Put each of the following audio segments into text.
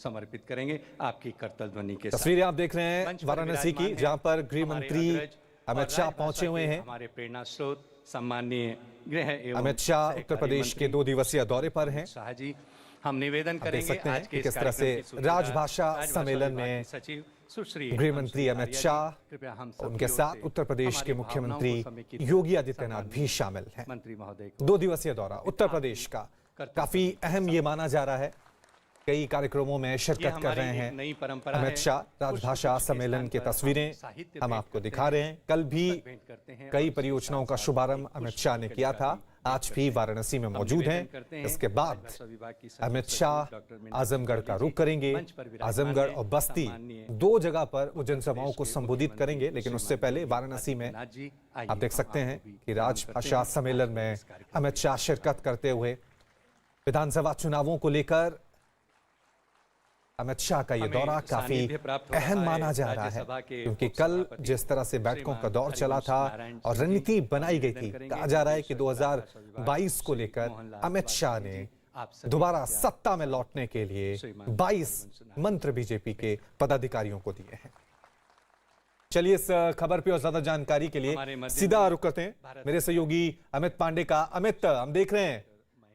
समर्पित करेंगे आपकी करतल ध्वनि के साथ। तस्वीरें आप देख रहे हैं वाराणसी की, जहां पर गृह मंत्री अमित शाह पहुंचे हुए हैं। हमारे प्रेरणा स्रोत सम्माननीय गृह एवं अमित शाह उत्तर प्रदेश के 2 दिवसीय दौरे पर हैं। शाह जी, हम निवेदन करेंगे आज के किस तरह से राजभाषा सम्मेलन में सचिव सुश्री गृह मंत्री अमित शाह, उनके साथ उत्तर प्रदेश के मुख्यमंत्री योगी आदित्यनाथ भी शामिल हैं। मंत्री महोदय 2 दिवसीय दौरा उत्तर प्रदेश का काफी अहम ये माना जा रहा है। कई कार्यक्रमों में शिरकत कर रहे हैं अमित शाह। राजभाषा सम्मेलन की तस्वीरें हम आपको दिखा रहे हैं। कल भी कई परियोजनाओं का शुभारंभ अमित शाह ने किया था, आज भी वाराणसी में मौजूद हैं। इसके बाद अमित शाह आजमगढ़ का रुख करेंगे। आजमगढ़ और बस्ती 2 जगह पर वो जनसभाओं को संबोधित करेंगे, लेकिन उससे पहले वाराणसी में आप देख सकते हैं कि राजभाषा सम्मेलन में अमित शाह शिरकत करते हुए विधानसभा चुनावों को लेकर अमित शाह का यह दौरा काफी अहम माना जा रहा है, क्योंकि कल जिस तरह से बैठकों का दौर चला था और रणनीति बनाई गई थी, कहा जा रहा है कि 2022 को लेकर अमित शाह ने दोबारा सत्ता में लौटने के लिए 22 मंत्र बीजेपी के पदाधिकारियों को दिए हैं। चलिए इस खबर पे और ज्यादा जानकारी के लिए सीधा रुख करते हैं मेरे सहयोगी अमित पांडे का। अमित, हम देख रहे हैं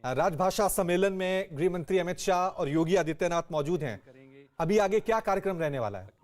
राजभाषा सम्मेलन में गृह मंत्री अमित शाह और योगी आदित्यनाथ मौजूद हैं। अभी आगे क्या कार्यक्रम रहने वाला है?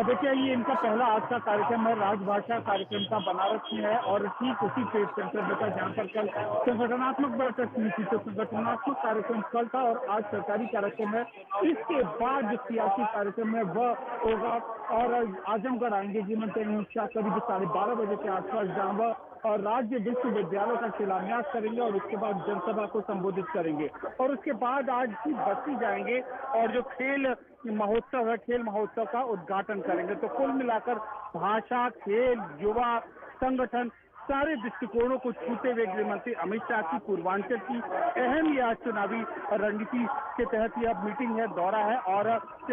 देखिए, ये इनका पहला आज का कार्यक्रम है। राजभाषा कार्यक्रम का बनारस में है और ठीक उसी प्रेस सेंटर में था जहाँ पर कल संगठनात्मक बैठक हुई थी। तो संगठनात्मक कार्यक्रम कल था और आज सरकारी कार्यक्रम है। इसके बाद जो सियासी कार्यक्रम है वह होगा और आजमगढ़ आएंगे गृह मंत्री अमित शाह करीब 12:30 बजे के आसपास, जहाँ वह और राज्य विश्वविद्यालय का शिलान्यास करेंगे और उसके बाद जनसभा को संबोधित करेंगे। और उसके बाद आज ही बस्ती जाएंगे और जो खेल महोत्सव है, खेल महोत्सव का उद्घाटन करेंगे। तो कुल मिलाकर भाषा, खेल, युवा संगठन, सारे दृष्टिकोणों को छूते हुए गृह मंत्री अमित शाह की पूर्वांचल की अहम यह चुनावी रणनीति के तहत यह मीटिंग है, दौरा है। और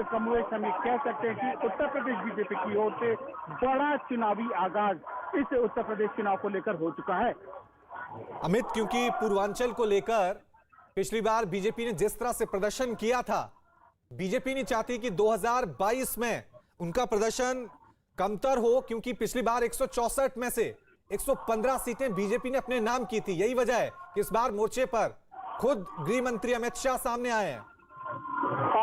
कमोवेश हम कह सकते हैं कि उत्तर प्रदेश बीजेपी की ओर से बड़ा चुनावी आगाज इस उत्तर प्रदेश चुनाव को लेकर हो चुका है। अमित, क्योंकि पूर्वांचल को लेकर पिछली बार बीजेपी ने जिस तरह से प्रदर्शन किया था, बीजेपी नहीं चाहती कि 2022 में उनका प्रदर्शन कमतर हो, क्योंकि पिछली बार 164 में से 115 सीटें बीजेपी ने अपने नाम की थी। यही वजह है कि इस बार मोर्चे पर खुद गृह मंत्री अमित शाह सामने आए हैं।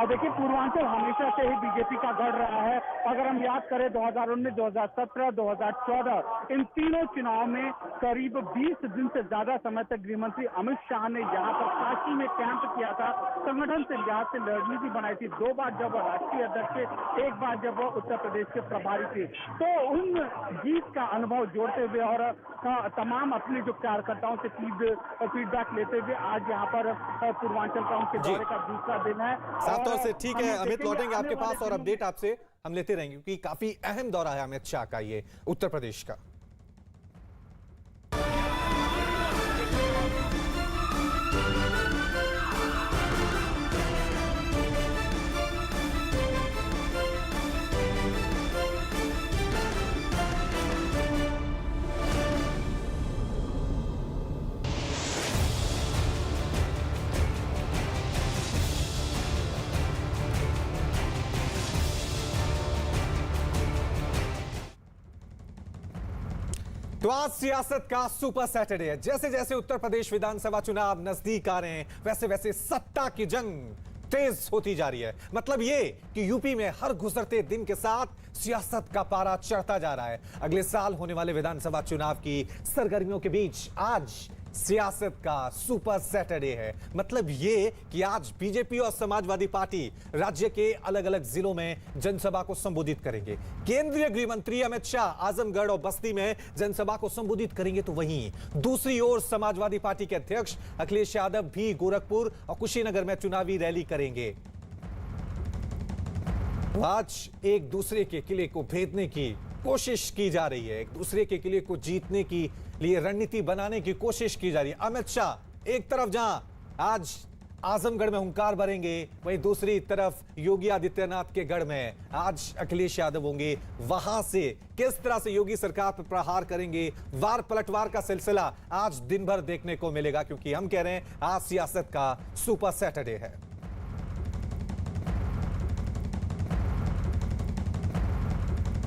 देखिए, पूर्वांचल हमेशा से ही बीजेपी का गढ़ रहा है। अगर हम याद करें 2019, 2017, 2014 इन तीनों चुनाव में करीब 20 दिन से ज्यादा समय तक गृह मंत्री अमित शाह ने यहाँ पर काशी में कैंप किया था। संगठन से लिहाज से रणनीति बनाई थी। 2 बार जब वह राष्ट्रीय अध्यक्ष थे, 1 बार जब वह उत्तर प्रदेश के प्रभारी थे। तो उन जीत का अनुभव जोड़ते हुए और तमाम अपने जो कार्यकर्ताओं से फीडबैक लेते हुए आज यहाँ पर पूर्वांचल का उनके दौरे का दूसरा दिन है। साफ तौर से ठीक है अमित, लौटेंगे आपके पास और अपडेट आपसे हम लेते रहेंगे, क्योंकि काफी अहम दौरा है अमित शाह का ये उत्तर प्रदेश का। तो आज सियासत का सुपर सैटरडे है। जैसे जैसे उत्तर प्रदेश विधानसभा चुनाव नजदीक आ रहे हैं, वैसे वैसे सत्ता की जंग तेज होती जा रही है। मतलब ये कि यूपी में हर गुजरते दिन के साथ सियासत का पारा चढ़ता जा रहा है। अगले साल होने वाले विधानसभा चुनाव की सरगर्मियों के बीच आज सियासत का सुपर सैटरडे है। मतलब ये कि आज बीजेपी और समाजवादी पार्टी राज्य के अलग अलग जिलों में जनसभा को संबोधित करेंगे। केंद्रीय गृह मंत्री अमित शाह आजमगढ़ और बस्ती में जनसभा को संबोधित करेंगे, तो वहीं दूसरी ओर समाजवादी पार्टी के अध्यक्ष अखिलेश यादव भी गोरखपुर और कुशीनगर में चुनावी रैली करेंगे। आज एक दूसरे के किले को भेदने की कोशिश की जा रही है, एक दूसरे के किले को जीतने की लिए रणनीति बनाने की कोशिश की जा रही है। अमित शाह एक तरफ जहां आज आजमगढ़ में हुंकार भरेंगे, वहीं दूसरी तरफ योगी आदित्यनाथ के गढ़ में आज अखिलेश यादव होंगे। वहां से किस तरह से योगी सरकार पर प्रहार करेंगे, वार पलटवार का सिलसिला आज दिन भर देखने को मिलेगा, क्योंकि हम कह रहे हैं आज सियासत का सुपर सैटरडे है।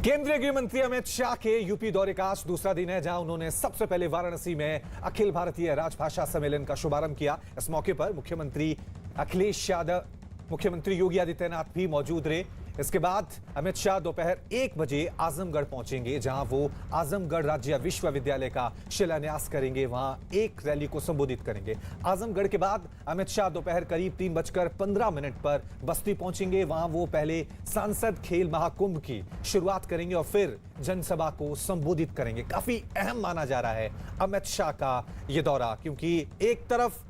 केंद्रीय गृह मंत्री अमित शाह के यूपी दौरे का आज दूसरा दिन है, जहां उन्होंने सबसे पहले वाराणसी में अखिल भारतीय राजभाषा सम्मेलन का शुभारंभ किया। इस मौके पर मुख्यमंत्री अखिलेश यादव, मुख्यमंत्री योगी आदित्यनाथ भी मौजूद रहे। इसके बाद अमित शाह दोपहर 1 बजे आजमगढ़ पहुंचेंगे, जहां वो आजमगढ़ राज्य विश्वविद्यालय का शिलान्यास करेंगे, वहां एक रैली को संबोधित करेंगे। आजमगढ़ के बाद अमित शाह दोपहर करीब 3:15 पर बस्ती पहुंचेंगे, वहां वो पहले सांसद खेल महाकुंभ की शुरुआत करेंगे और फिर जनसभा को संबोधित करेंगे। काफी अहम माना जा रहा है अमित शाह का यह दौरा, क्योंकि एक तरफ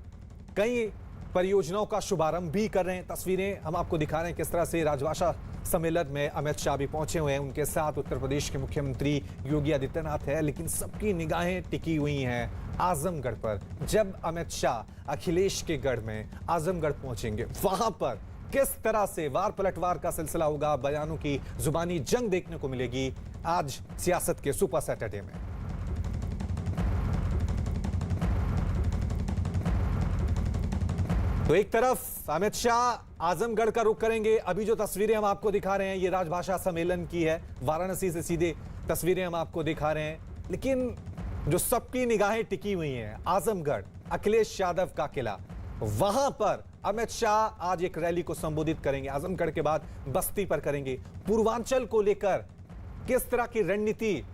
कई परियोजनाओं का शुभारंभ भी कर रहे हैं। तस्वीरें हम आपको दिखा रहे हैं किस तरह से राजभाषा सम्मेलन में अमित शाह भी पहुंचे हुए हैं। उनके साथ उत्तर प्रदेश के मुख्यमंत्री योगी आदित्यनाथ है, लेकिन सबकी निगाहें टिकी हुई हैं आजमगढ़ पर। जब अमित शाह अखिलेश के गढ़ में आजमगढ़ पहुंचेंगे, वहां पर किस तरह से वार पलटवार का सिलसिला होगा, बयानों की जुबानी जंग देखने को मिलेगी आज सियासत के सुपर सैटरडे में। तो एक तरफ अमित शाह आजमगढ़ का रुख करेंगे। अभी जो तस्वीरें हम आपको दिखा रहे हैं ये राजभाषा सम्मेलन की है, वाराणसी से सीधे तस्वीरें हम आपको दिखा रहे हैं। लेकिन जो सबकी निगाहें टिकी हुई हैं आजमगढ़, अखिलेश यादव का किला, वहां पर अमित शाह आज एक रैली को संबोधित करेंगे। आजमगढ़ के बाद बस्ती पर करेंगे। पूर्वांचल को लेकर किस तरह की रणनीति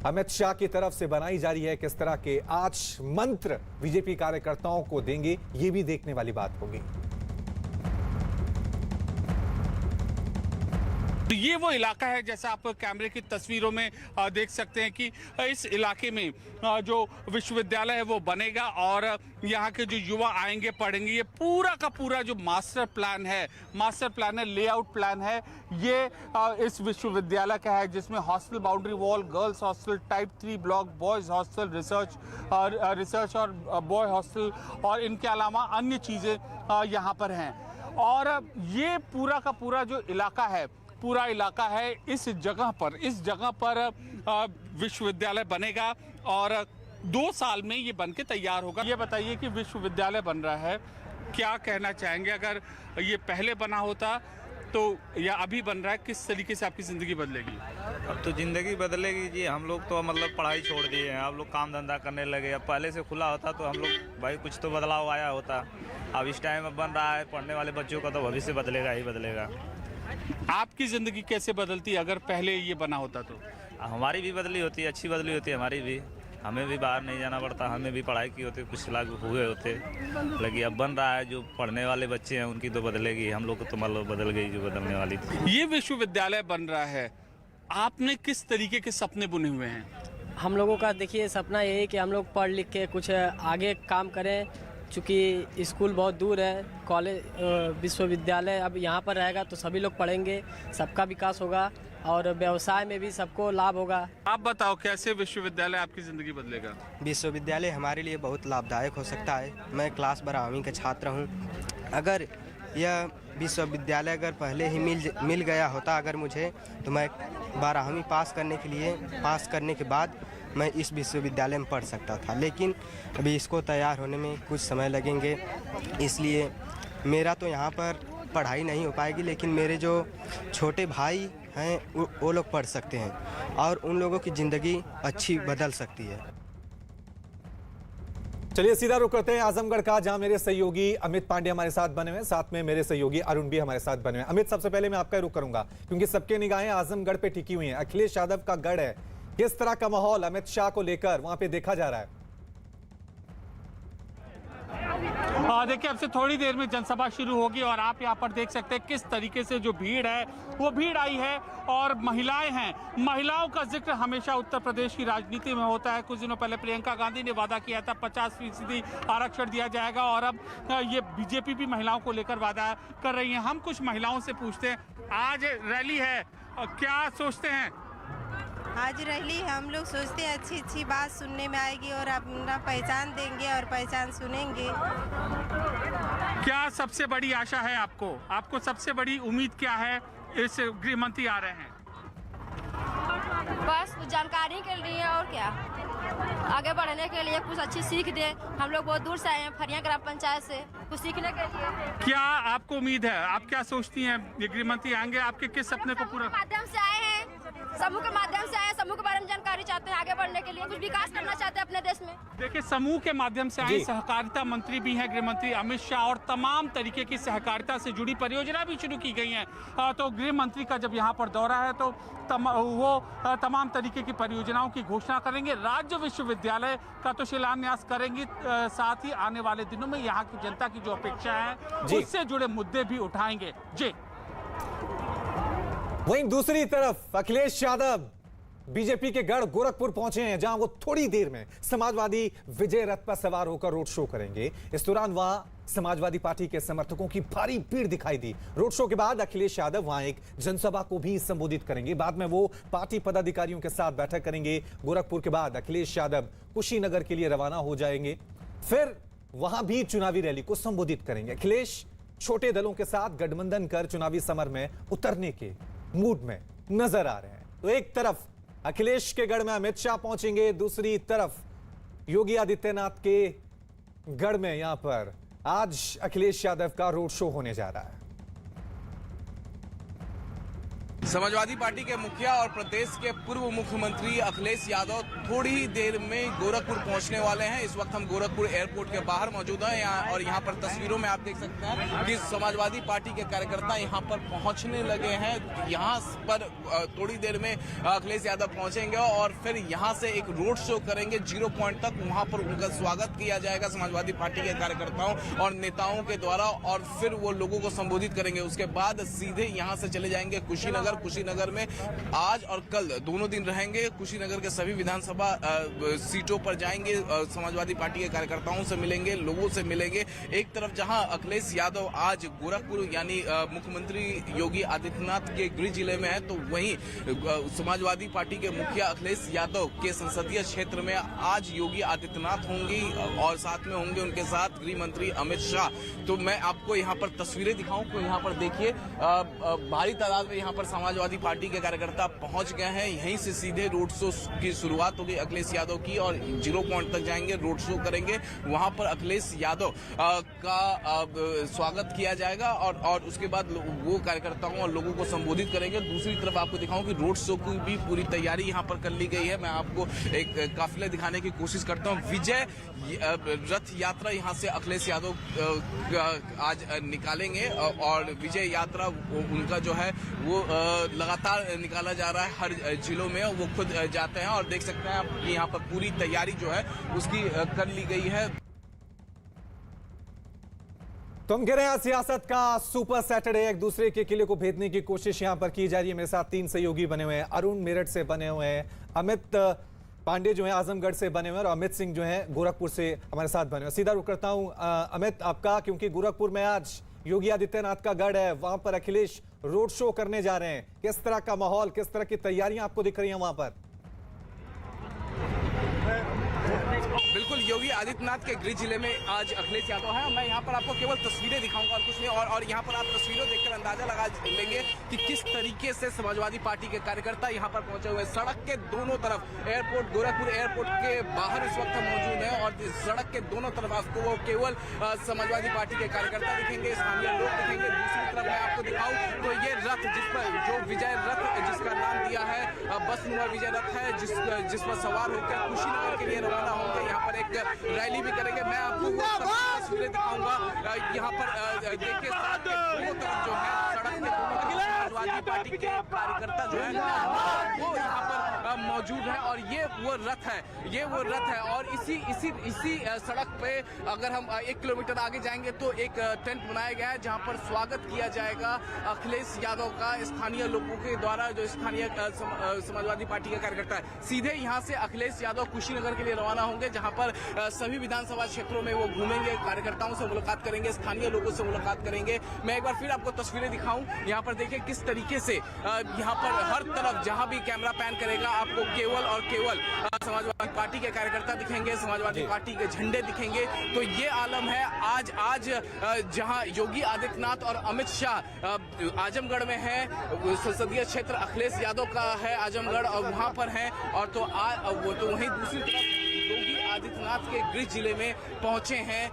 अमित शाह की तरफ से बनाई जा रही है, किस तरह के आज मंत्र बीजेपी कार्यकर्ताओं को देंगे, ये भी देखने वाली बात होगी। तो ये वो इलाका है, जैसा आप कैमरे की तस्वीरों में देख सकते हैं कि इस इलाके में जो विश्वविद्यालय है वो बनेगा और यहाँ के जो युवा आएंगे पढ़ेंगे। ये पूरा का पूरा जो मास्टर प्लान है, लेआउट प्लान है, ये इस विश्वविद्यालय का है, जिसमें hostel, boundary wall, girls hostel, type 3 block, boys hostel, research और बॉय हॉस्टल और इनके अलावा अन्य चीज़ें यहाँ पर हैं। और ये पूरा का पूरा जो इलाका है, पूरा इलाका है, इस जगह पर विश्वविद्यालय बनेगा और 2 साल में ये बन के तैयार होगा। ये बताइए कि विश्वविद्यालय बन रहा है, क्या कहना चाहेंगे? अगर ये पहले बना होता तो या अभी बन रहा है, किस तरीके से आपकी ज़िंदगी बदलेगी? अब तो ज़िंदगी बदलेगी जी। हम लोग तो मतलब पढ़ाई छोड़ दिए हैं, अब लोग काम धंधा करने लगे। अब पहले से खुला होता तो हम लोग भाई कुछ तो बदलाव आया होता। अब इस टाइम अब बन रहा है, पढ़ने वाले बच्चों का तो भविष्य बदलेगा ही बदलेगा। आपकी ज़िंदगी कैसे बदलती अगर पहले ये बना होता तो? हमारी भी बदली होती, अच्छी बदली होती हमारी भी। हमें भी बाहर नहीं जाना पड़ता, हमें भी पढ़ाई की होती, कुछ लागू हुए होते। लेकिन अब बन रहा है, जो पढ़ने वाले बच्चे हैं उनकी तो बदलेगी, हम लोग को तो मतलब बदल गई जो बदलने वाली थी। ये विश्वविद्यालय बन रहा है, आपने किस तरीके के सपने बुने हुए हैं? हम लोगों का देखिए सपना ये है कि हम लोग पढ़ लिख के कुछ आगे काम करें। चूँकि स्कूल बहुत दूर है, कॉलेज विश्वविद्यालय अब यहाँ पर रहेगा तो सभी लोग पढ़ेंगे, सबका विकास होगा और व्यवसाय में भी सबको लाभ होगा। आप बताओ कैसे विश्वविद्यालय आपकी ज़िंदगी बदलेगा? विश्वविद्यालय हमारे लिए बहुत लाभदायक हो सकता है। मैं क्लास 12वीं का छात्र हूँ। अगर यह विश्वविद्यालय अगर पहले ही मिल गया होता अगर मुझे, तो मैं 12वीं पास करने के बाद मैं इस विश्वविद्यालय में पढ़ सकता था। लेकिन अभी इसको तैयार होने में कुछ समय लगेंगे, इसलिए मेरा तो यहाँ पर पढ़ाई नहीं हो पाएगी। लेकिन मेरे जो छोटे भाई हैं वो लोग पढ़ सकते हैं और उन लोगों की ज़िंदगी अच्छी बदल सकती है। चलिए सीधा रुक करते हैं आजमगढ़ का, जहां मेरे सहयोगी अमित पांडे हमारे साथ बने हुए हैं, साथ में मेरे सहयोगी अरुण भी हमारे साथ बने हुए हैं। अमित, सबसे पहले मैं आपका रुख करूंगा क्योंकि सबके निगाहें आजमगढ़ पे टिकी हुई हैं। अखिलेश यादव का गढ़ है, किस तरह का माहौल अमित शाह को लेकर वहां पे देखा जा रहा है? देखिए, अब से थोड़ी देर में जनसभा शुरू होगी और आप यहाँ पर देख सकते हैं किस तरीके से जो भीड़ है वो भीड़ आई है और महिलाएं हैं। महिलाओं का जिक्र हमेशा उत्तर प्रदेश की राजनीति में होता है। कुछ दिनों पहले प्रियंका गांधी ने वादा किया था 50% आरक्षण दिया जाएगा और अब ये बीजेपी भी महिलाओं को लेकर वादा कर रही है। हम कुछ महिलाओं से पूछते हैं, आज रैली है, क्या सोचते हैं? आज रैली हम लोग सोचते हैं अच्छी बात सुनने में आएगी और अपना पहचान देंगे और पहचान सुनेंगे। क्या सबसे बड़ी आशा है आपको सबसे बड़ी उम्मीद क्या है? इस गृह मंत्री आ रहे हैं, बस जानकारी के लिए और क्या, आगे बढ़ने के लिए कुछ अच्छी सीख दे। हम लोग बहुत दूर से आए हैं, फरिया ग्राम पंचायत से, कुछ सीखने के लिए। क्या आपको उम्मीद है? आप क्या सोचती हैं, ये गृह मंत्री आएंगे, आपके किस सपने को पूरा? माध्यम से आए हैं समूह के माध्यम से आए, समूह के बारे में जानकारी चाहते हैं, आगे बढ़ने के लिए कुछ विकास करना चाहते हैं अपने देश में। देखिए, समूह के माध्यम से आए सहकारिता मंत्री भी हैं, गृह मंत्री अमित शाह, और तमाम तरीके की सहकारिता से जुड़ी परियोजना भी शुरू की गई हैं। तो गृह मंत्री का जब यहाँ पर दौरा है तो वो तमाम तरीके की परियोजनाओं की घोषणा करेंगे, राज्य विश्वविद्यालय का तो शिलान्यास करेंगे, साथ ही आने वाले दिनों में यहाँ की जनता की जो अपेक्षा है उससे जुड़े मुद्दे भी उठाएंगे। जी, वहीं दूसरी तरफ अखिलेश यादव बीजेपी के गढ़ गोरखपुर पहुंचे हैं, जहां वो थोड़ी देर में समाजवादी विजय रथ पर सवार होकर रोड शो करेंगे। इस दौरान वहां समाजवादी पार्टी के समर्थकों की भारी भीड़ दिखाई दी। रोड शो के बाद अखिलेश यादव वहां एक जनसभा को भी संबोधित करेंगे। बाद में वो पार्टी पदाधिकारियों के साथ बैठक करेंगे। गोरखपुर के बाद अखिलेश यादव कुशीनगर के लिए रवाना हो जाएंगे, फिर वहां भी चुनावी रैली को संबोधित करेंगे। अखिलेश छोटे दलों के साथ गठबंधन कर चुनावी समर में उतरने के मूड में नजर आ रहे हैं। तो एक तरफ अखिलेश के गढ़ में अमित शाह पहुंचेंगे, दूसरी तरफ योगी आदित्यनाथ के गढ़ में यहां पर आज अखिलेश यादव का रोड शो होने जा रहा है। समाजवादी पार्टी के मुखिया और प्रदेश के पूर्व मुख्यमंत्री अखिलेश यादव थोड़ी ही देर में गोरखपुर पहुंचने वाले हैं। इस वक्त हम गोरखपुर एयरपोर्ट के बाहर मौजूद हैं और यहाँ पर तस्वीरों में आप देख सकते हैं कि समाजवादी पार्टी के कार्यकर्ता यहाँ पर पहुंचने लगे हैं। यहाँ पर थोड़ी देर में अखिलेश यादव पहुंचेंगे और फिर यहाँ से एक रोड शो करेंगे 0 पॉइंट तक। वहां पर उनका स्वागत किया जाएगा समाजवादी पार्टी के कार्यकर्ताओं और नेताओं के द्वारा, और फिर वो लोगों को संबोधित करेंगे। उसके बाद सीधे यहाँ से चले जाएंगे कुशीनगर। कुशीनगर में आज और कल दोनों दिन रहेंगे। कुशीनगर के सभी विधानसभा सीटों पर जाएंगे, समाजवादी पार्टी के कार्यकर्ताओं से मिलेंगे, लोगों से मिलेंगे। एक तरफ जहां अखिलेश यादव आज गोरखपुर यानी मुख्यमंत्री योगी आदित्यनाथ के गृह जिले में है, तो वहीं समाजवादी पार्टी के मुखिया अखिलेश यादव के संसदीय क्षेत्र में आज योगी आदित्यनाथ होंगे और साथ में होंगे उनके साथ गृह मंत्री अमित शाह। तो मैं आपको यहाँ पर तस्वीरें दिखाऊं तो यहाँ पर देखिए भारी तादाद में यहाँ पर समाजवादी पार्टी के कार्यकर्ता पहुंच गए हैं। यहीं से सीधे रोड शो की शुरुआत होगी अखिलेश यादव की और 0 पॉइंट तक जाएंगे, रोड शो करेंगे। वहां पर अखिलेश यादव का स्वागत किया जाएगा और उसके बाद वो कार्यकर्ताओं और लोगों को संबोधित करेंगे। दूसरी तरफ आपको दिखाऊं कि रोड शो की भी पूरी तैयारी यहाँ पर कर ली गई है। मैं आपको एक काफिला दिखाने की कोशिश करता हूँ। विजय रथ यात्रा यहाँ से अखिलेश यादव आज निकालेंगे और विजय यात्रा उनका जो है वो लगातार निकाला जा रहा है हर जिलों में, वो खुद जाते हैं और देख सकते हैं आप कि यहाँ पर पूरी तैयारी जो है उसकी कर ली गई है। तुम कह रहे हैं सियासत का सुपर सैटरडे, एक दूसरे के किले को भेदने की कोशिश यहां पर की जा रही है। मेरे साथ 3 सहयोगी बने हुए हैं। अरुण मेरठ से बने हुए हैं, अमित पांडे जो है आजमगढ़ से बने हुए हैं और अमित सिंह जो है गोरखपुर से हमारे साथ बने हुए हैं। सीधा रुक करता हूं अमित आपका, क्योंकि गोरखपुर में आज योगी आदित्यनाथ का गढ़ है, वहां पर अखिलेश रोड शो करने जा रहे हैं। किस तरह का माहौल, किस तरह की तैयारियां आपको दिख रही हैं वहां पर? बिल्कुल, योगी आदित्यनाथ के गृह जिले में आज अखिलेश यादव है। मैं यहाँ पर आपको केवल तस्वीरें दिखाऊंगा और कुछ नहीं, और यहाँ पर आप तस्वीरों देखकर अंदाजा लगा लेंगे कि किस तरीके से समाजवादी पार्टी के कार्यकर्ता यहाँ पर पहुंचे हुए। सड़क के दोनों तरफ एयरपोर्ट, गोरखपुर एयरपोर्ट के बाहर इस वक्त हम मौजूद हैं और सड़क के दोनों तरफ आपको वो केवल समाजवादी पार्टी के कार्यकर्ता दिखेंगे, स्थानीय लोग दिखेंगे। दूसरी तरफ मैं आपको दिखाऊं तो ये रथ जिस पर जो विजय रथ जिसका नाम दिया है बसनुमा विजय रथ है, जिस पर सवार होकर कुशीनगर के लिए रवाना होंगे। यहाँ पर एक रैली भी करेंगे। मैं आपको तस्वीरें दिखाऊंगा। यहाँ पर देखिए सड़क के दोनों तरफ जो है, सड़क के दोनों तरफ समाजवादी पार्टी के कार्यकर्ता जो है वो यहाँ पर मौजूद है और ये वो रथ है, ये वो रथ है। और इसी सड़क पे अगर हम 1 किलोमीटर आगे जाएंगे तो एक टेंट बनाया गया है जहाँ पर स्वागत किया जाएगा अखिलेश यादव का स्थानीय लोगों के द्वारा, जो स्थानीय समाजवादी पार्टी का कार्यकर्ता है। सीधे यहाँ से अखिलेश यादव कुशीनगर के लिए रवाना होंगे, जहाँ पर सभी विधानसभा क्षेत्रों में वो घूमेंगे, कार्यकर्ताओं से मुलाकात करेंगे, स्थानीय लोगों से मुलाकात करेंगे। मैं एक बार फिर आपको तस्वीरें दिखाऊं। यहाँ पर देखिए किस तरीके से यहाँ पर हर तरफ जहाँ भी कैमरा पैन करेगा आपको केवल और केवल समाजवादी पार्टी के कार्यकर्ता दिखेंगे, समाजवादी पार्टी के झंडे दिखेंगे। तो ये आलम है आज जहाँ योगी आदित्यनाथ और अमित शाह आजमगढ़ में है, संसदीय क्षेत्र अखिलेश यादव का है आजमगढ़ और वहाँ पर है, और तो वहीं दूसरी तरफ योगी आदित्यनाथ के गृह जिले में पहुंचे हैं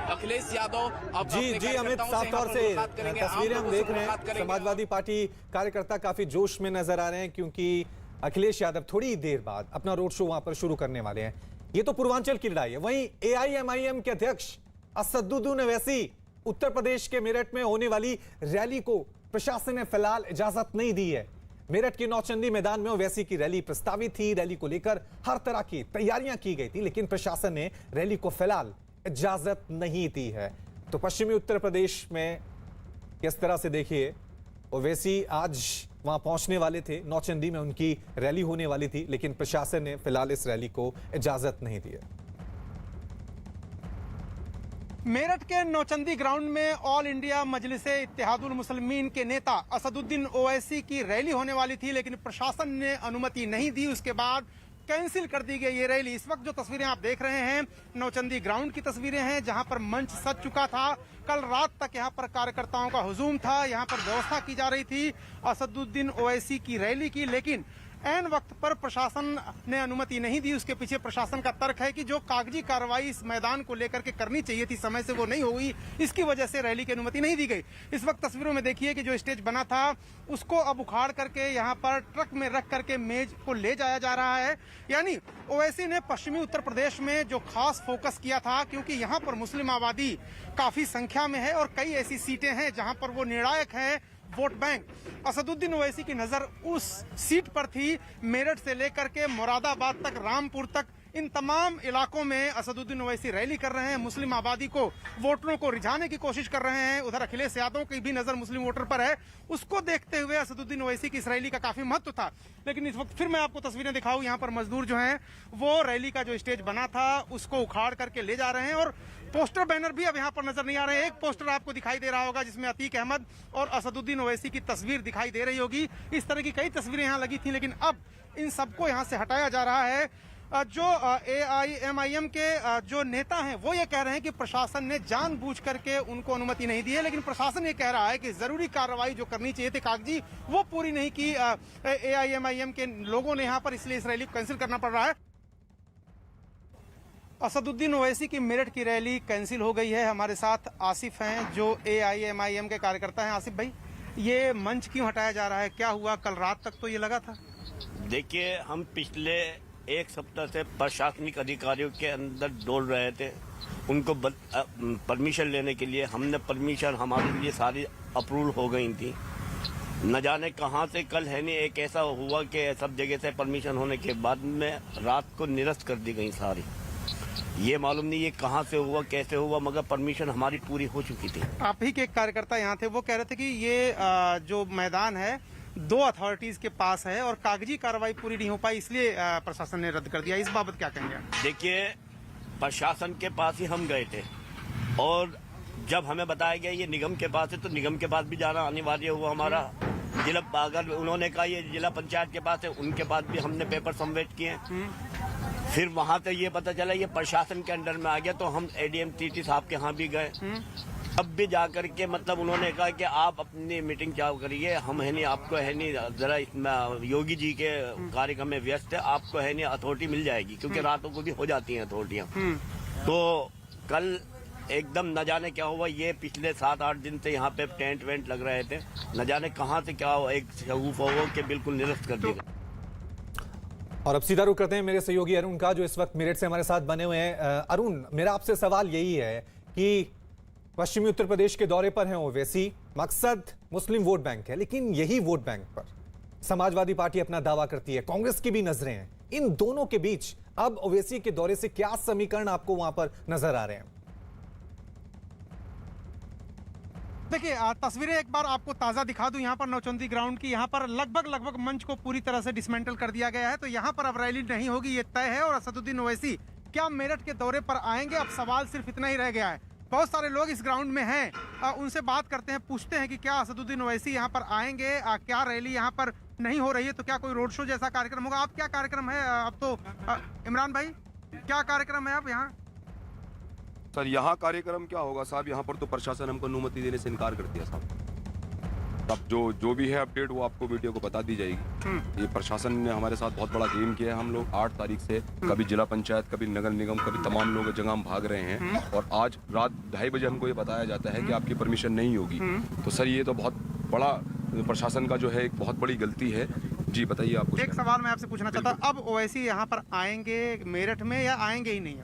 अखिलेश यादव अब जी अपने जी अमित, कार्यकर्ताओं साफ से तौर यहाँ से पर मुलाकात करेंगे, आम तस्वीरें हम लोगों से देख रहे हैं। मुलाकात करेंगे। समाजवादी पार्टी कार्यकर्ता काफी जोश में नजर आ रहे हैं क्योंकि अखिलेश यादव थोड़ी देर बाद अपना रोड शो वहां पर शुरू करने वाले हैं। ये तो पूर्वांचल की लड़ाई है। वहीं AIMIM के अध्यक्ष असदुद्दीन ओवैसी उत्तर प्रदेश के मेरठ में होने वाली रैली को प्रशासन ने फिलहाल इजाजत नहीं दी है। मेरठ के नौचंदी मैदान में ओवैसी की रैली प्रस्तावित थी। रैली को लेकर हर तरह की तैयारियां की गई थी, लेकिन प्रशासन ने रैली को फिलहाल इजाजत नहीं दी है। तो पश्चिमी उत्तर प्रदेश में किस तरह से देखिए, ओवैसी आज वहां पहुंचने वाले थे, नौचंदी में उनकी रैली होने वाली थी, लेकिन प्रशासन ने फिलहाल इस रैली को इजाजत नहीं दी है। मेरठ के नौचंदी ग्राउंड में ऑल इंडिया मजलिसे इत्तेहादुल मुस्लिमीन के नेता असदुद्दीन ओवैसी की रैली होने वाली थी, लेकिन प्रशासन ने अनुमति नहीं दी। उसके बाद कैंसिल कर दी गई ये रैली। इस वक्त जो तस्वीरें आप देख रहे हैं नौचंदी ग्राउंड की तस्वीरें हैं, जहां पर मंच सज चुका था। कल रात तक यहां पर कार्यकर्ताओं का हुजूम था, यहां पर व्यवस्था की जा रही थी असदुद्दीन ओवैसी की रैली की, लेकिन ऐन वक्त पर प्रशासन ने अनुमति नहीं दी। उसके पीछे प्रशासन का तर्क है कि जो कागजी कार्रवाई इस मैदान को लेकर के करनी चाहिए थी समय से वो नहीं हुई, इसकी वजह से रैली की अनुमति नहीं दी गई। इस वक्त तस्वीरों में देखिए कि जो स्टेज बना था उसको अब उखाड़ करके यहाँ पर ट्रक में रख करके मेज को ले जाया जा रहा है। यानी ओवैसी ने पश्चिमी उत्तर प्रदेश में जो खास फोकस किया था, क्योंकि यहाँ पर मुस्लिम आबादी काफी संख्या में है और कई ऐसी सीटें हैं जहाँ पर वो निर्णायक है वोट बैंक। असदुद्दीन ओवैसी की नजर उस सीट पर थी। मेरठ से लेकर के मुरादाबाद तक, रामपुर तक, इन तमाम इलाकों में असदुद्दीन ओवैसी रैली कर रहे हैं, मुस्लिम आबादी को, वोटरों को रिझाने की कोशिश कर रहे हैं। उधर अखिलेश यादव की भी नजर मुस्लिम वोटर पर है। उसको देखते हुए असदुद्दीन ओवैसी की इस रैली का काफी महत्व था। लेकिन इस वक्त फिर मैं आपको तस्वीरें दिखाऊं, यहाँ पर मजदूर जो हैं वो रैली का जो स्टेज बना था उसको उखाड़ करके ले जा रहे हैं और पोस्टर बैनर भी अब यहाँ पर नजर नहीं आ रहे हैं। एक पोस्टर आपको दिखाई दे रहा होगा जिसमें अतीक अहमद और असदुद्दीन ओवैसी की तस्वीर दिखाई दे रही होगी। इस तरह की कई तस्वीरें यहाँ लगी थी, लेकिन अब इन सबको यहाँ से हटाया जा रहा है। जो AIMIM के जो नेता हैं वो ये कह रहे हैं कि प्रशासन ने जानबूझ करके उनको अनुमति नहीं दी है, लेकिन प्रशासन ये कह रहा है कि जरूरी कार्रवाई जो करनी चाहिए थी कागजी वो पूरी नहीं की AIMIM के लोगों ने यहाँ पर, इसलिए इस रैली को कैंसिल करना पड़ रहा है। असदुद्दीन ओवैसी की मेरठ की रैली कैंसिल हो गई है। हमारे साथ आसिफ हैं जो AIMIM के कार्यकर्ता हैं। आसिफ भाई, ये मंच क्यों हटाया जा रहा है, क्या हुआ? कल रात तक तो ये लगा था। देखिए, हम पिछले एक सप्ताह से प्रशासनिक अधिकारियों के अंदर डोल रहे थे। उनको परमिशन लेने के लिए हमने परमिशन, हमारे लिए सारी अप्रूवल हो गई थी। न जाने कहां से कल है नहीं एक ऐसा हुआ कि सब जगह से परमिशन होने के बाद में रात को निरस्त कर दी गई सारी। ये मालूम नहीं ये कहां से हुआ, कैसे हुआ, मगर परमिशन हमारी पूरी हो चुकी थी। आप ही के एक कार्यकर्ता यहाँ थे, वो कह रहे थे कि ये जो मैदान है दो अथॉरिटीज के पास है और कागजी कार्रवाई पूरी नहीं हो पाई, इसलिए प्रशासन ने रद्द कर दिया। इस बाबत क्या कहेंगे? देखिए, प्रशासन के पास ही हम गए थे और जब हमें बताया गया ये निगम के पास है तो निगम के पास भी जाना अनिवार्य हुआ हमारा। जिला, अगर उन्होंने कहा ये जिला पंचायत के पास है, उनके पास भी हमने पेपर सबमिट किए। फिर वहां से ये पता चला ये प्रशासन के अंडर में आ गया, तो हम ADM TT साहब के यहाँ भी गए। अब भी जाकर के मतलब उन्होंने कहा कि आप अपनी मीटिंग चालू करिए, हम है नहीं, आपको है नहीं, जरा इसमें योगी जी के कार्यक्रम में व्यस्त है, आपको है नहीं अथॉरिटी मिल जाएगी, क्योंकि रातों को भी हो जाती हैं अथॉरिटियाँ। तो कल एकदम न जाने क्या हुआ, ये पिछले 7-8 दिन से यहाँ पे टेंट वेंट लग रहे थे, न जाने कहाँ से क्या हुआ, एक शगुफा हो के बिल्कुल निरस्त कर दिया। और अब सीधा रुख करते हैं मेरे सहयोगी अरुण का, जो इस वक्त मेरठ से हमारे साथ बने हुए हैं। अरुण, मेरा आपसे सवाल यही है कि पश्चिमी उत्तर प्रदेश के दौरे पर हैं ओवैसी, मकसद मुस्लिम वोट बैंक है, लेकिन यही वोट बैंक पर समाजवादी पार्टी अपना दावा करती है, कांग्रेस की भी नजरें हैं। इन दोनों के बीच अब ओवैसी के दौरे से क्या समीकरण आपको वहां पर नजर आ रहे हैं? देखिए, तस्वीरें एक बार आपको ताज़ा दिखा दूं यहाँ पर नौचंदी ग्राउंड की। यहाँ पर लगभग मंच को पूरी तरह से डिसमेंटल कर दिया गया है, तो यहाँ पर अब रैली नहीं होगी, ये तय है। और असदुद्दीन ओवैसी क्या मेरठ के दौरे पर आएंगे? अब सवाल सिर्फ इतना ही रह गया है। बहुत सारे लोग इस ग्राउंड में हैं, उनसे बात करते हैं, पूछते हैं कि क्या असदुद्दीन ओवैसी यहाँ पर आएंगे, क्या रैली यहाँ पर नहीं हो रही है तो क्या कोई रोड शो जैसा कार्यक्रम होगा? अब क्या कार्यक्रम है? अब तो इमरान भाई, क्या कार्यक्रम है अब यहाँ? सर, यहाँ कार्यक्रम क्या होगा साहब, यहाँ पर तो प्रशासन हमको अनुमति देने से इनकार कर दिया साहब। तब जो भी है अपडेट वो आपको वीडियो को बता दी जाएगी। ये प्रशासन ने हमारे साथ बहुत बड़ा गेम किया है। हम लोग 8 तारीख से कभी जिला पंचायत, कभी नगर निगम, कभी तमाम लोग जगह हम भाग रहे हैं और आज रात 2:30 बजे हमको ये बताया जाता है कि आपकी परमिशन नहीं होगी। तो सर ये तो बहुत बड़ा प्रशासन का जो है एक बहुत बड़ी गलती है। जी बताइए आप। एक सवाल मैं आपसे पूछना चाहता हूँ, अब ओवैसी यहाँ पर आएंगे मेरठ में या आएंगे ही नहीं?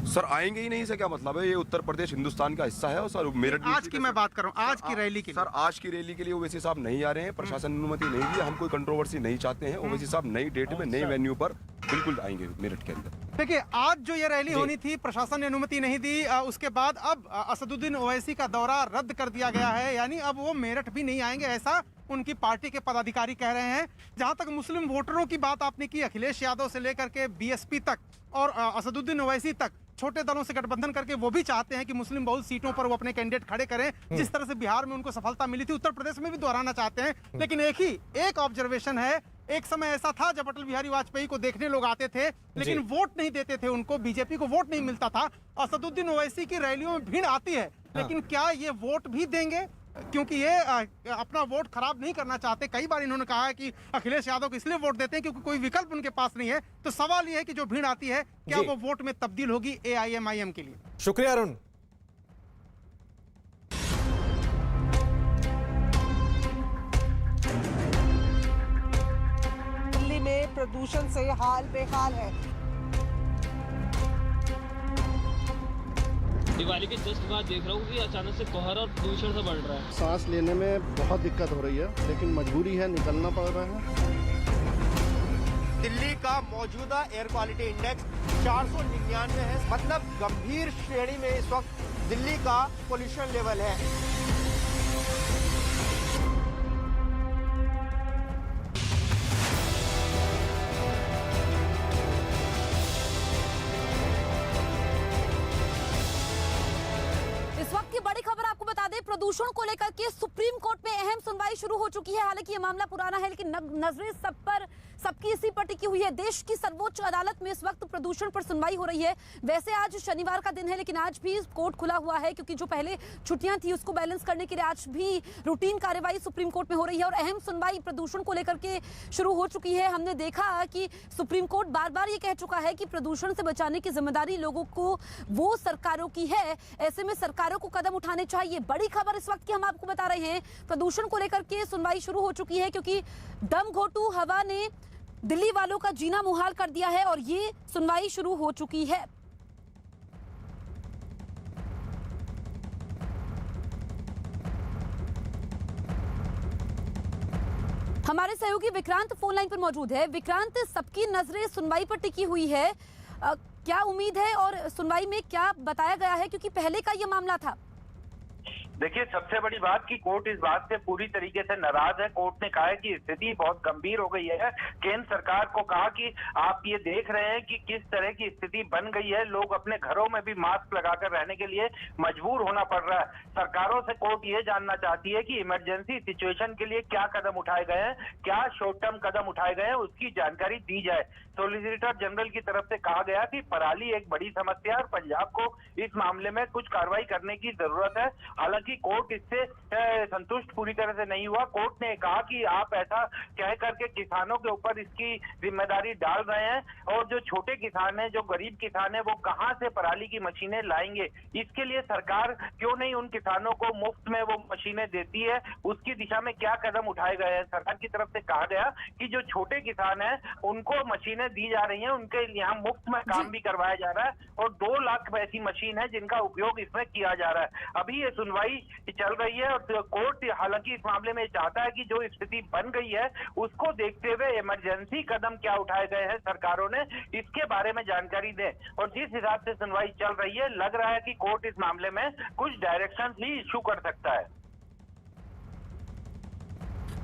सर आएंगे ही नहीं से क्या मतलब है? ये उत्तर प्रदेश हिंदुस्तान का हिस्सा है और सर मेरठ आज की मैं बात कर रहा हूँ, आज की रैली के लिए। सर आज की रैली के लिए ओवैसी साहब नहीं आ रहे हैं, प्रशासन ने अनुमति नहीं दी। हम कोई कंट्रोवर्सी नहीं चाहते हैं। ओवैसी साहब नई डेट में नई वेन्यू पर बिल्कुल आएंगे मेरठ के अंदर। देखिए आज जो ये रैली होनी थी प्रशासन ने अनुमति नहीं दी, उसके बाद अब असदुद्दीन ओवैसी का दौरा रद्द कर दिया गया है, यानी अब वो मेरठ भी नहीं आएंगे ऐसा उनकी पार्टी के पदाधिकारी कह रहे हैं। जहां तक मुस्लिम वोटरों की बात आपने की, अखिलेश यादव से लेकर के बीएसपी तक और असदुद्दीन ओवैसी तक छोटे दलों से गठबंधन करके वो भी चाहते हैं कि मुस्लिम बहुल सीटों पर वो अपने कैंडिडेट खड़े करें। जिस तरह से बिहार में उनको सफलता मिली थी, उत्तर प्रदेश में भी दोहराना चाहते हैं। लेकिन एक ऑब्जर्वेशन है, एक समय ऐसा था जब अटल बिहारी वाजपेयी को देखने लोग आते थे लेकिन वोट नहीं देते थे उनको, बीजेपी को वोट नहीं मिलता था। असदुद्दीन ओवैसी की रैलियों में भीड़ आती है, लेकिन क्या ये वोट भी देंगे? क्योंकि ये अपना वोट खराब नहीं करना चाहते। कई बार इन्होंने कहा है कि अखिलेश यादव को इसलिए वोट देते हैं क्योंकि कोई विकल्प उनके पास नहीं है। तो सवाल ये है कि जो भीड़ आती है क्या वो वोट में तब्दील होगी AIMIM के लिए? शुक्रिया अरुण। दिल्ली में प्रदूषण से हाल बेहाल है। दिवाली के जस्ट बाद देख रहा हूँ कि अचानक से कोहरा और प्रदूषण से बढ़ रहा है। सांस लेने में बहुत दिक्कत हो रही है, लेकिन मजबूरी है, निकलना पड़ रहा है। दिल्ली का मौजूदा एयर क्वालिटी इंडेक्स 499 है, मतलब गंभीर श्रेणी में इस वक्त दिल्ली का पोल्यूशन लेवल है। बड़ी खबर आपको बता दें, प्रदूषण को लेकर के सुप्रीम कोर्ट में अहम सुनवाई शुरू हो चुकी है। हालांकि ये मामला पुराना है लेकिन नजरें सबकी इसी पर टिकी हुई है। देश की सर्वोच्च अदालत में इस वक्त प्रदूषण पर सुनवाई हो रही है। वैसे आज शनिवार का दिन है लेकिन आज भी कोर्ट खुला हुआ है क्योंकि जो पहले छुट्टियां थी उसको बैलेंस करने के लिए आज भी रूटीन कार्यवाही सुप्रीम कोर्ट में हो रही है और अहम सुनवाई प्रदूषण को लेकर के शुरू हो चुकी है। हमने देखा कि सुप्रीम कोर्ट बार बार ये कह चुका है कि प्रदूषण से बचाने की जिम्मेदारी लोगों को वो सरकारों की है, ऐसे में सरकारों को कदम उठाने चाहिए। बड़ी खबर इस वक्त की हम आपको बता रहे हैं, प्रदूषण को लेकर के सुनवाई शुरू हो चुकी है क्योंकि दम घोटू हवा ने दिल्ली वालों का जीना मुहाल कर दिया है और ये सुनवाई शुरू हो चुकी है। हमारे सहयोगी विक्रांत फोन लाइन पर मौजूद है। विक्रांत, सबकी नजरें सुनवाई पर टिकी हुई है, क्या उम्मीद है और सुनवाई में क्या बताया गया है क्योंकि पहले का ये मामला था? देखिए, सबसे बड़ी बात कि कोर्ट इस बात से पूरी तरीके से नाराज है। कोर्ट ने कहा है कि स्थिति बहुत गंभीर हो गई है। केंद्र सरकार को कहा कि आप ये देख रहे हैं कि किस तरह की स्थिति बन गई है, लोग अपने घरों में भी मास्क लगाकर रहने के लिए मजबूर होना पड़ रहा है। सरकारों से कोर्ट ये जानना चाहती है कि इमरजेंसी सिचुएशन के लिए क्या कदम उठाए गए हैं, क्या शॉर्ट टर्म कदम उठाए गए हैं, उसकी जानकारी दी जाए। सॉलिसिटर जनरल की तरफ से कहा गया कि पराली एक बड़ी समस्या है और पंजाब को इस मामले में कुछ कार्रवाई करने की जरूरत है। हालांकि कोर्ट इससे संतुष्ट पूरी तरह से नहीं हुआ। कोर्ट ने कहा कि आप ऐसा कह करके किसानों के ऊपर इसकी जिम्मेदारी डाल रहे हैं और जो छोटे किसान हैं, जो गरीब किसान हैं, वो कहां से पराली की मशीनें लाएंगे? इसके लिए सरकार क्यों नहीं उन किसानों को मुफ्त में वो मशीनें देती है, उसकी दिशा में क्या कदम उठाए गए हैं? सरकार की तरफ से कहा गया कि जो छोटे किसान हैं उनको मशीनें दी जा रही हैं, उनके यहाँ मुफ्त में काम भी करवाया जा रहा है और 2 लाख ऐसी मशीन है जिनका उपयोग इसमें किया जा रहा है। अभी ये सुनवाई चल रही है और कोर्ट हालांकि इस मामले में चाहता है कि जो स्थिति बन गई है उसको देखते हुए इमरजेंसी कदम क्या उठाए गए हैं सरकारों ने, इसके बारे में जानकारी दें। और जिस हिसाब से सुनवाई चल रही है, लग रहा है कि कोर्ट इस मामले में कुछ डायरेक्शंस ही इशू कर सकता है।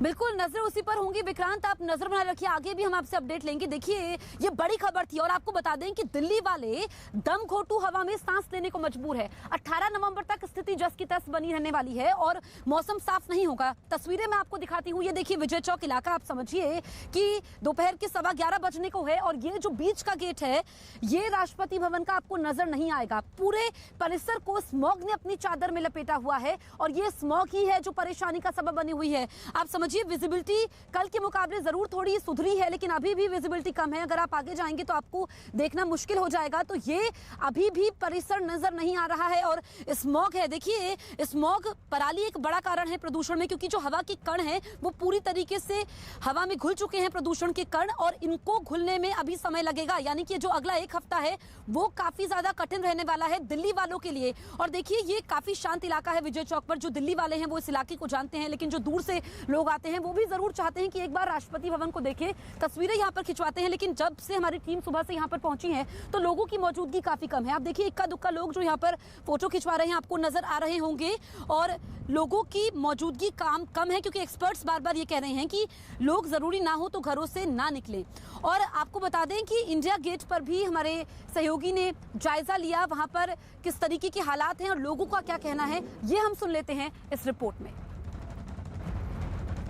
बिल्कुल नजर उसी पर होंगी। विक्रांत आप नजर बना रखिए, आगे भी हम आपसे अपडेट लेंगे। देखिए ये बड़ी खबर थी और आपको बता दें कि दिल्ली वाले दम घोटू हवा में सांस लेने को मजबूर है। 18 नवंबर तक स्थिति जस की तस बनी रहने वाली है और मौसम साफ नहीं होगा। तस्वीरें मैं आपको दिखाती हूँ। ये देखिए विजय चौक इलाका, आप समझिए कि दोपहर के 11:15 बजने को है और ये जो बीच का गेट है ये राष्ट्रपति भवन का आपको नजर नहीं आएगा। पूरे परिसर को स्मॉग ने अपनी चादर में लपेटा हुआ है और ये स्मॉग ही है जो परेशानी का सबब बनी हुई है। आप समझिए विजिबिलिटी कल के मुकाबले जरूर थोड़ी सुधरी है, लेकिन अभी भी विजिबिलिटी कम है। अगर आप आगे जाएंगे तो आपको देखना मुश्किल हो जाएगा। तो ये अभी भी परिसर नजर नहीं आ रहा है और स्मॉग है। देखिए स्मॉग पराली एक बड़ा कारण है प्रदूषण में, क्योंकि जो हवा के कण हैं वो पूरी तरीके से हवा में घुल चुके हैं, प्रदूषण के कण, और इनको घुलने में अभी समय लगेगा। यानी कि जो अगला एक हफ्ता है वो काफी ज्यादा कठिन रहने वाला है दिल्ली वालों के लिए। और देखिए ये काफी शांत इलाका है विजय चौक पर। जो दिल्ली वाले हैं वो इस इलाके को जानते हैं, लेकिन जो दूर से लोग आते हैं वो भी जरूर चाहते हैं कि एक बार राष्ट्रपति भवन को देखें। तस्वीरें यहाँ पर खिंचवाते हैं, लेकिन जब से हमारी टीम सुबह से यहाँ पर पहुंची है तो लोगों की मौजूदगी काफी कम है। आप देखिए इक्का दुक्का लोग जो यहाँ पर फोटो खिंचवा रहे हैं आपको नजर आ रहे होंगे और लोगों की मौजूदगी कम है, क्योंकि एक्सपर्ट्स बार बार ये कह रहे हैं कि लोग जरूरी ना हो तो घरों से ना निकले। और आपको बता दें कि इंडिया गेट पर भी हमारे सहयोगी ने जायजा लिया, वहां पर किस तरीके के हालात हैं और लोगों का क्या कहना है, ये हम सुन लेते हैं इस रिपोर्ट में।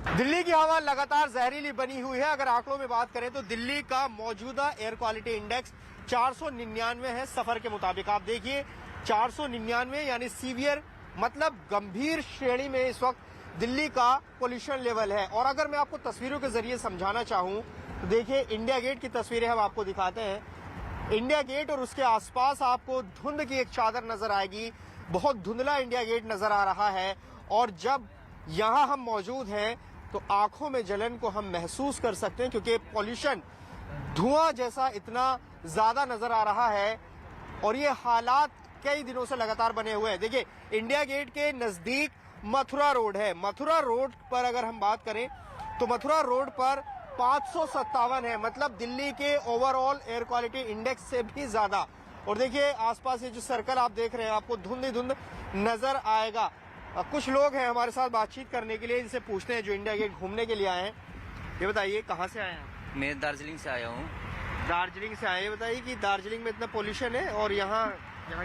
दिल्ली की हवा लगातार जहरीली बनी हुई है। अगर आंकड़ों में बात करें तो दिल्ली का मौजूदा एयर क्वालिटी इंडेक्स 499 है सफर के मुताबिक। आप देखिए 499 यानी सीवियर, मतलब गंभीर श्रेणी में इस वक्त दिल्ली का पोल्यूशन लेवल है। और अगर मैं आपको तस्वीरों के जरिए समझाना चाहूं तो देखिए इंडिया गेट की तस्वीरें हम आपको दिखाते हैं। इंडिया गेट और उसके आसपास आपको धुंध की एक चादर नजर आएगी। बहुत धुंधला इंडिया गेट नजर आ रहा है और जब यहाँ हम मौजूद हैं तो आंखों में जलन को हम महसूस कर सकते हैं, क्योंकि पॉल्यूशन धुआं जैसा इतना ज्यादा नजर आ रहा है और ये हालात कई दिनों से लगातार बने हुए हैं। देखिए इंडिया गेट के नजदीक मथुरा रोड है। मथुरा रोड पर अगर हम बात करें तो मथुरा रोड पर 557 है, मतलब दिल्ली के ओवरऑल एयर क्वालिटी इंडेक्स से भी ज्यादा। और देखिए आसपास ये जो सर्कल आप देख रहे हैं आपको धुंध ही धुंध नजर आएगा। कुछ लोग हैं हमारे साथ बातचीत करने के लिए, इनसे पूछते हैं जो इंडिया गेट घूमने के लिए आए हैं। ये बताइए कहाँ से आए हैं? मैं दार्जिलिंग से आया हूँ। दार्जिलिंग से आए। ये बताइए कि दार्जिलिंग में इतना पोल्यूशन है और यहाँ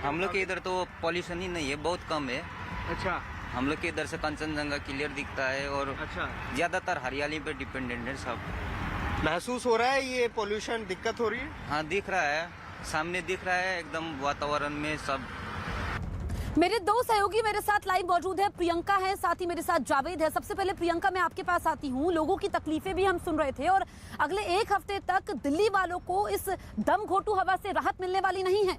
हम लोग के इधर तो पोल्यूशन ही नहीं है, बहुत कम है। अच्छा, हम लोग के इधर से कंचनजंगा क्लियर दिखता है और अच्छा, ज्यादातर हरियाली पे डिपेंडेंट है सब। महसूस हो रहा है ये पोल्यूशन दिक्कत हो रही है? हाँ दिख रहा है, सामने दिख रहा है एकदम वातावरण में सब। मेरे दो सहयोगी मेरे साथ लाइव मौजूद है, प्रियंका है, साथ ही मेरे साथ जावेद है। सबसे पहले प्रियंका मैं आपके पास आती हूँ। लोगों की तकलीफें भी हम सुन रहे थे और अगले एक हफ्ते तक दिल्ली वालों को इस दम घोटू हवा से राहत मिलने वाली नहीं है।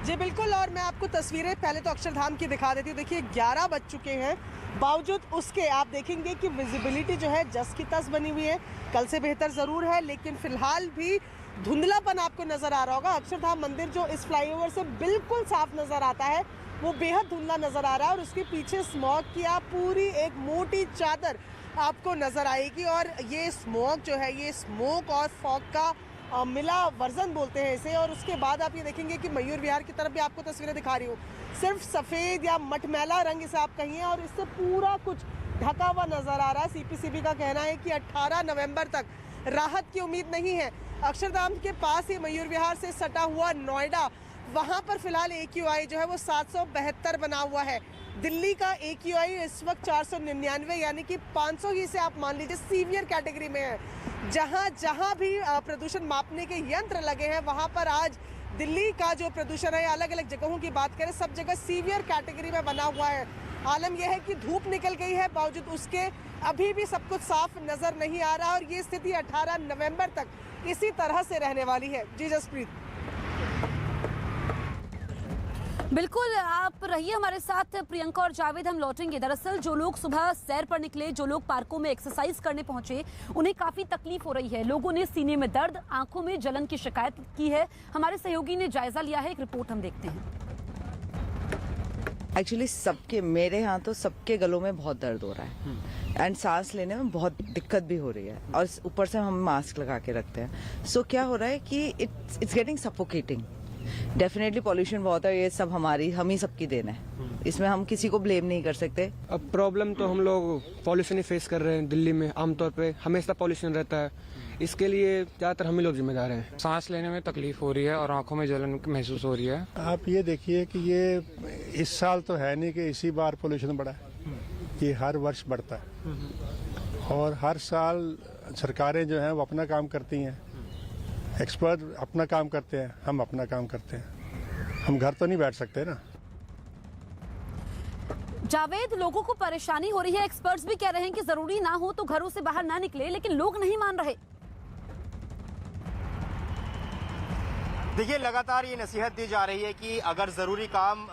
जी बिल्कुल, और मैं आपको तस्वीरें पहले तो अक्षरधाम की दिखा देती हूँ। देखिए 11 बज चुके हैं, बावजूद उसके आप देखेंगे कि विजिबिलिटी जो है जस की तस बनी हुई है। कल से बेहतर ज़रूर है, लेकिन फिलहाल भी धुंधलापन आपको नज़र आ रहा होगा। अक्षरधाम मंदिर जो इस फ्लाईओवर से बिल्कुल साफ नज़र आता है वो बेहद धुंधला नज़र आ रहा है और उसके पीछे स्मॉग की आप पूरी एक मोटी चादर आपको नज़र आएगी। और ये स्मॉग जो है ये स्मोक और फॉग का मिला वर्जन बोलते हैं इसे। और उसके बाद आप ये देखेंगे कि मयूर विहार की तरफ भी आपको तस्वीरें दिखा रही हूँ, सिर्फ सफ़ेद या मटमैला रंग इसे आप कहिए और इससे पूरा कुछ ढका हुआ नज़र आ रहा है। सीपीसीबी का कहना है कि 18 नवंबर तक राहत की उम्मीद नहीं है। अक्षरधाम के पास ही मयूर विहार से सटा हुआ नोएडा, वहाँ पर फिलहाल AQI जो है वो 772 बना हुआ है। दिल्ली का AQI इस वक्त 499 यानी कि 500 ही से आप मान लीजिए सीवियर कैटेगरी में है। जहाँ जहाँ भी प्रदूषण मापने के यंत्र लगे हैं वहाँ पर आज दिल्ली का जो प्रदूषण है, अलग अलग जगहों की बात करें, सब जगह सीवियर कैटेगरी में बना हुआ है। आलम यह है कि धूप निकल गई है, बावजूद उसके अभी भी सब कुछ साफ नजर नहीं आ रहा और ये स्थिति 18 नवंबर तक इसी तरह से रहने वाली है। जी जसप्रीत। बिल्कुल, आप रहिए हमारे साथ प्रियंका और जावेद, हम लौटेंगे। दरअसल जो लोग सुबह सैर पर निकले, जो लोग पार्कों में एक्सरसाइज करने पहुंचे, उन्हें काफी तकलीफ हो रही है। लोगों ने सीने में दर्द, आंखों में जलन की शिकायत की है। हमारे सहयोगी ने जायजा लिया है, एक रिपोर्ट हम देखते हैं। एक्चुअली सबके, मेरे यहाँ तो सबके गलों में बहुत दर्द हो रहा है एंड सांस लेने में बहुत दिक्कत भी हो रही है और ऊपर से हम मास्क लगा के रखते हैं। सो क्या हो रहा है कि it's getting suffocating. Definitely pollution बहुत है, ये सब हम ही सबकी देन है। इसमें हम किसी को ब्लेम नहीं कर सकते। अब प्रॉब्लम तो हम लोग पॉल्यूशन ही फेस कर रहे हैं। दिल्ली में आमतौर पे हमेशा पॉल्यूशन रहता है, इसके लिए ज़्यादातर हम ही लोग जिम्मेदार हैं। सांस लेने में तकलीफ हो रही है और आंखों में जलन महसूस हो रही है। आप ये देखिए कि ये इस साल तो है नहीं कि इसी बार पोल्यूशन बढ़ा है, ये हर वर्ष बढ़ता है और हर साल सरकारें जो हैं वो अपना काम करती हैं, एक्सपर्ट अपना काम करते हैं, हम अपना काम करते हैं। हम घर तो नहीं बैठ सकते ना। जावेद, लोगों को परेशानी हो रही है, एक्सपर्ट्स भी कह रहे हैं कि जरूरी ना हो तो घरों से बाहर ना निकले, लेकिन लोग नहीं मान रहे। देखिए, लगातार ये नसीहत दी जा रही है कि अगर जरूरी काम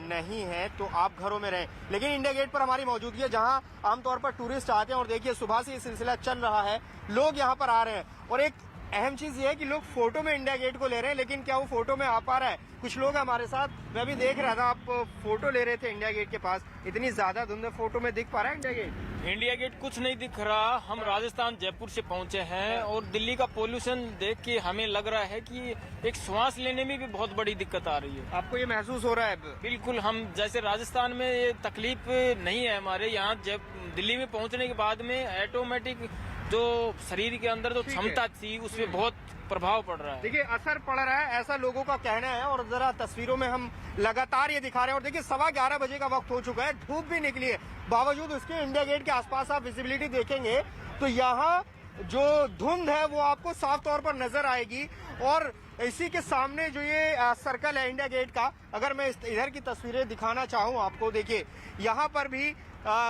नहीं है तो आप घरों में रहें, लेकिन इंडिया गेट पर हमारी मौजूदगी है जहां आमतौर पर टूरिस्ट आते हैं और देखिए सुबह से ये सिलसिला चल रहा है, लोग यहां पर आ रहे हैं और एक अहम चीज ये है कि लोग फोटो में इंडिया गेट को ले रहे हैं, लेकिन क्या वो फोटो में आ पा रहा है? कुछ लोग हमारे साथ, मैं भी देख रहा था, आप फोटो ले रहे थे इंडिया गेट के पास, इतनी ज्यादा धुंध फोटो में दिख पा रहा है इंडिया गेट? इंडिया गेट कुछ नहीं दिख रहा। हम राजस्थान जयपुर से पहुंचे हैं और दिल्ली का पोल्यूशन देख के हमें लग रहा है कि एक सांस लेने में भी बहुत बड़ी दिक्कत आ रही है। आपको ये महसूस हो रहा है? बिल्कुल, हम जैसे राजस्थान में ये तकलीफ नहीं है हमारे यहाँ, जब दिल्ली में पहुंचने के बाद में ऑटोमेटिक जो शरीर के अंदर जो क्षमता थी उसमें बहुत प्रभाव पड़ रहा है। देखिए, असर पड़ रहा है, ऐसा लोगों का कहना है और जरा तस्वीरों में हम लगातार ये दिखा रहे हैं और देखिए 11:15 बजे का वक्त हो चुका है, धूप भी निकली है, बावजूद उसके इंडिया गेट के आसपास आप विजिबिलिटी देखेंगे तो यहाँ जो धुंध है वो आपको साफ तौर पर नजर आएगी और इसी के सामने जो ये सर्कल है इंडिया गेट का, अगर मैं इधर की तस्वीरें दिखाना चाहूँ आपको, देखिए यहाँ पर भी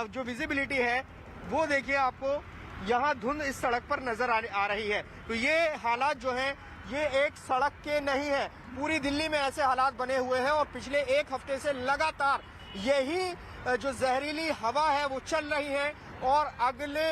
जो विजिबिलिटी है वो देखिए आपको यहाँ धुंध इस सड़क पर नजर आ रही है। तो ये हालात जो हैं ये एक सड़क के नहीं है, पूरी दिल्ली में ऐसे हालात बने हुए हैं और पिछले एक हफ्ते से लगातार यही जो जहरीली हवा है वो चल रही है और अगले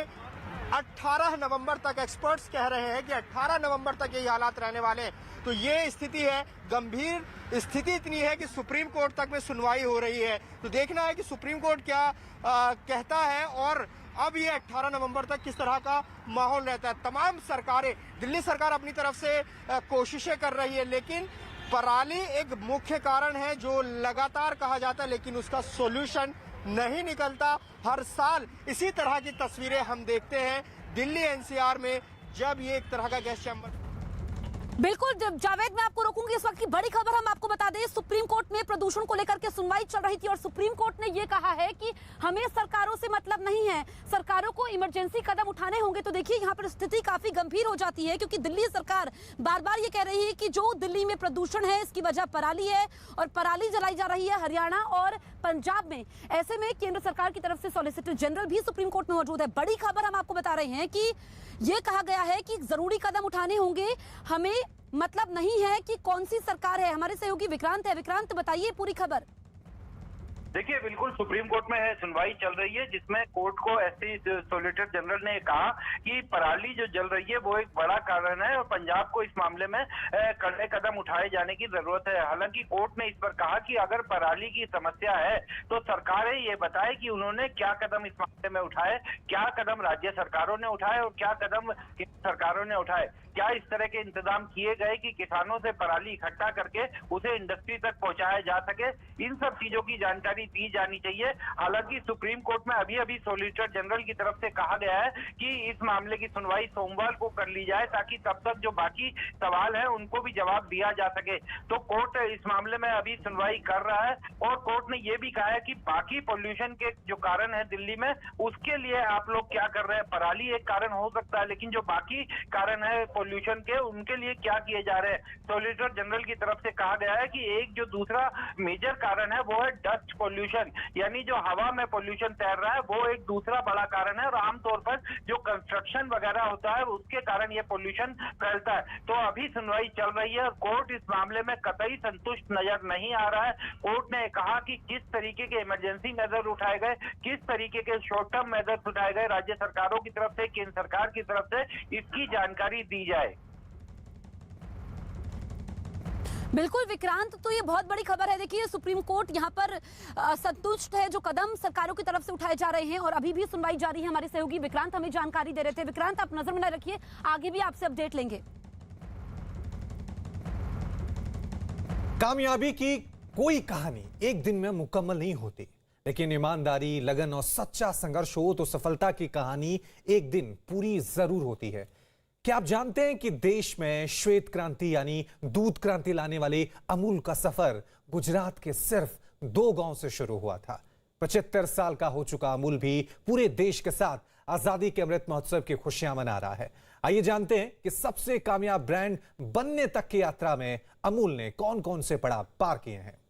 18 नवंबर तक एक्सपर्ट्स कह रहे हैं कि 18 नवंबर तक ये हालात रहने वाले हैं। तो ये स्थिति है, गंभीर स्थिति इतनी है कि सुप्रीम कोर्ट तक में सुनवाई हो रही है। तो देखना है कि सुप्रीम कोर्ट क्या कहता है और अब ये 18 नवंबर तक किस तरह का माहौल रहता है। तमाम सरकारें, दिल्ली सरकार अपनी तरफ से कोशिशें कर रही है, लेकिन पराली एक मुख्य कारण है जो लगातार कहा जाता है, लेकिन उसका सॉल्यूशन नहीं निकलता। हर साल इसी तरह की तस्वीरें हम देखते हैं दिल्ली एनसीआर में जब ये एक तरह का गैस चैम्बर। बिल्कुल जावेद, मैं आपको रोकूंगी। इस वक्त की बड़ी खबर हम आपको बता दें, सुप्रीम कोर्ट में प्रदूषण को लेकर के सुनवाई चल रही थी और सुप्रीम कोर्ट ने यह कहा है कि हमें सरकारों से मतलब नहीं है, सरकारों को इमरजेंसी कदम उठाने होंगे। तो देखिए यहाँ पर स्थिति काफी गंभीर हो जाती है क्योंकि दिल्ली सरकार बार बार ये कह रही है कि जो दिल्ली में प्रदूषण है इसकी वजह पराली है और पराली जलाई जा रही है हरियाणा और पंजाब में। ऐसे में केंद्र सरकार की तरफ से सॉलिसिटर जनरल भी सुप्रीम कोर्ट में मौजूद है। बड़ी खबर हम आपको बता रहे हैं कि ये कहा गया है कि जरूरी कदम उठाने होंगे, हमें मतलब नहीं है कि कौन सी सरकार है। हमारे सहयोगी विक्रांत है। विक्रांत, बताइए पूरी खबर। देखिए, बिल्कुल सुप्रीम कोर्ट में है सुनवाई चल रही है जिसमें कोर्ट को एससी सॉलिसिटर जनरल ने कहा कि पराली जो जल रही है वो एक बड़ा कारण है और पंजाब को इस मामले में कड़े कदम उठाए जाने की जरूरत है। हालांकि कोर्ट ने इस पर कहा कि अगर पराली की समस्या है तो सरकारें ये बताए कि उन्होंने क्या कदम इस मामले में उठाए, क्या कदम राज्य सरकारों ने उठाए और क्या कदम केंद्र सरकारों ने उठाए। क्या इस तरह के इंतजाम किए गए कि किसानों से पराली इकट्ठा करके उसे इंडस्ट्री तक पहुंचाया जा सके, इन सब चीजों की जानकारी दी जानी चाहिए। हालांकि सुप्रीम कोर्ट में अभी अभी सॉलिसिटर जनरल की तरफ से कहा गया है कि इस मामले की सुनवाई सोमवार को कर ली जाए ताकि तब तक जो बाकी सवाल है उनको भी जवाब दिया जा सके। तो कोर्ट इस मामले में अभी सुनवाई कर रहा है और कोर्ट ने यह भी कहा है कि बाकी पोल्यूशन के जो कारण है दिल्ली में उसके लिए आप लोग क्या कर रहे हैं। पराली एक कारण हो सकता है लेकिन जो बाकी कारण है पोल्यूशन के उनके लिए क्या किए जा रहे हैं। सॉलिसिटर जनरल की तरफ से कहा गया है कि एक जो दूसरा मेजर कारण है वो है डस्ट पोल्यूशन, यानी जो हवा में पोल्यूशन तैर रहा है वो एक दूसरा बड़ा कारण है और आमतौर पर जो कंस्ट्रक्शन वगैरह होता है उसके कारण ये पोल्यूशन फैलता है। तो अभी सुनवाई चल रही है और कोर्ट इस मामले में कतई संतुष्ट नजर नहीं आ रहा है। कोर्ट ने कहा कि किस तरीके के इमरजेंसी मेजर उठाए गए, किस तरीके के शॉर्ट टर्म मेजर्स उठाए गए राज्य सरकारों की तरफ से, केंद्र सरकार की तरफ से, इसकी जानकारी दी जाए। बिल्कुल विक्रांत, तो ये बहुत बड़ी खबर है। देखिए, सुप्रीम कोर्ट यहाँ पर संतुष्ट है जो कदम सरकारों की तरफ से उठाए जा रहे हैं और अभी भी सुनवाई जारी है। हमारे सहयोगी विक्रांत हमें जानकारी दे रहे थे। विक्रांत, आप नजर बनाए रखिए, आगे भी आपसे अपडेट लेंगे। कामयाबी की कोई कहानी एक दिन में मुकम्मल नहीं होती, लेकिन ईमानदारी, लगन और सच्चा संघर्ष हो तो सफलता की कहानी एक दिन पूरी जरूर होती है। क्या आप जानते हैं कि देश में श्वेत क्रांति यानी दूध क्रांति लाने वाले अमूल का सफर गुजरात के सिर्फ 2 गांव से शुरू हुआ था। 75 साल का हो चुका अमूल भी पूरे देश के साथ आजादी के अमृत महोत्सव की खुशियां मना रहा है। आइए जानते हैं कि सबसे कामयाब ब्रांड बनने तक की यात्रा में अमूल ने कौन कौन से पड़ाव पार किए हैं।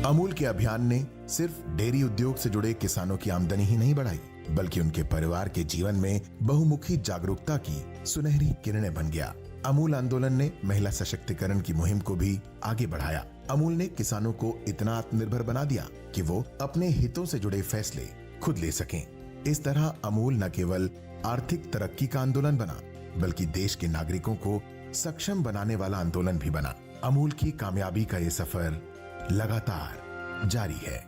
अमूल के अभियान ने सिर्फ डेयरी उद्योग से जुड़े किसानों की आमदनी ही नहीं बढ़ाई, बल्कि उनके परिवार के जीवन में बहुमुखी जागरूकता की सुनहरी किरणें बन गया। अमूल आंदोलन ने महिला सशक्तिकरण की मुहिम को भी आगे बढ़ाया। अमूल ने किसानों को इतना आत्मनिर्भर बना दिया कि वो अपने हितों से जुड़े फैसले खुद ले सकें। इस तरह अमूल न केवल आर्थिक तरक्की का आंदोलन बना, बल्कि देश के नागरिकों को सक्षम बनाने वाला आंदोलन भी बना। अमूल की कामयाबी का ये सफर लगातार जारी है।